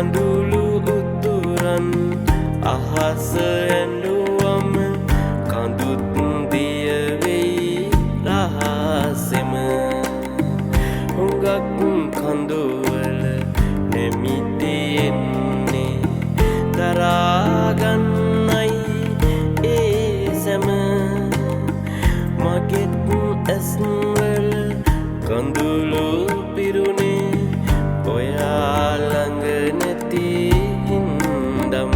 කඳුළු උතුරන් අහස ඇඬුවම කඳුත් දිය වෙයි රහසෙම හුඟක් කඳුවල නැමිති එන්නේ දරාගන්නයි ඒ සැම මගෙත් ඇස්වල කඳුළු පිරුණේ ඔයා ළඟ නැති හින්දම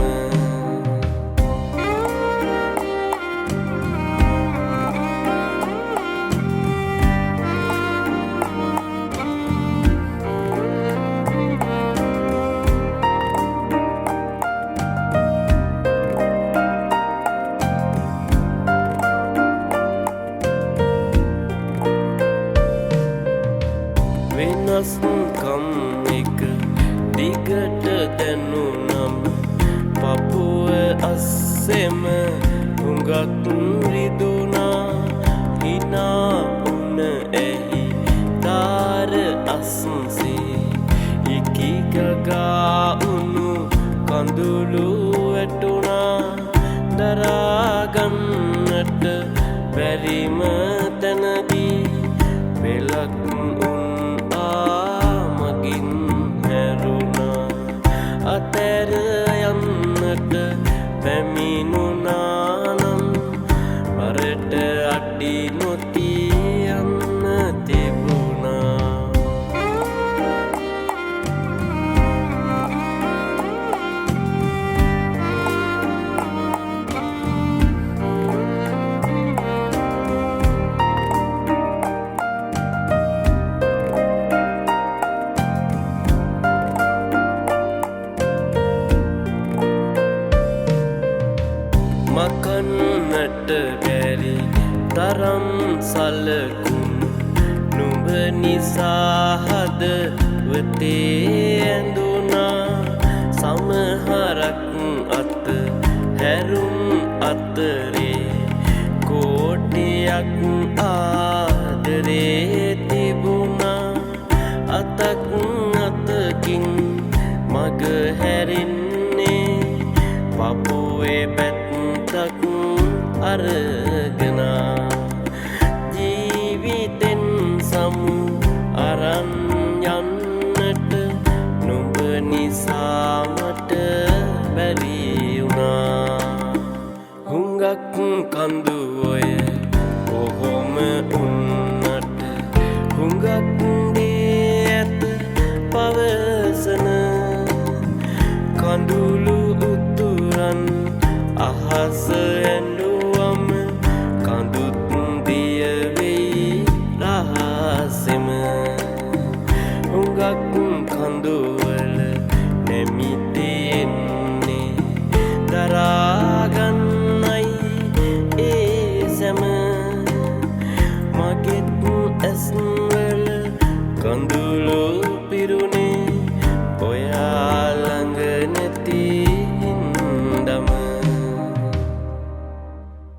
වෙනස්කම් එක දිගට දැනුනම් පපුව අස්සෙම හුඟක් රිදුනා හිනා උන ඇහි තාර අස්සේ ඉකිගගා උණු කඳුළු වැටුණා දරාගන්නට බැරිම තැනදී වෙලක් අතැර යන්නට පැමිණුනානම් වරට අඩි නොතිය යන්න තිබුණා මකන්නට බැරි තරම් සලකුන් නුඹ නිසා හදවතේ ඇඳුනා සමහරක් අත හැරුම් අතරේ කෝටියක් ආදරේ තිබුණා අතක් අතකින් මග හැරෙන්නේ පපුවේ පැත්තක් අරගෙනා ජීවිතෙන් සමු අරන් යන්නට නුඹ නිසා මට බැරි වුණා හුඟක් කඳු ඔය කොහොම වුණත් හුඟක් දේ ඇත පවසන කඳුළු උතුරන් අහස ඇඬුවම කඳුත් දිය වෙයි රහසෙම හුඟක් කඳුවල නැමිති එන්නේ දරාගන්නයි ඒ සැම මගෙත් ඇස්වල කඳුළු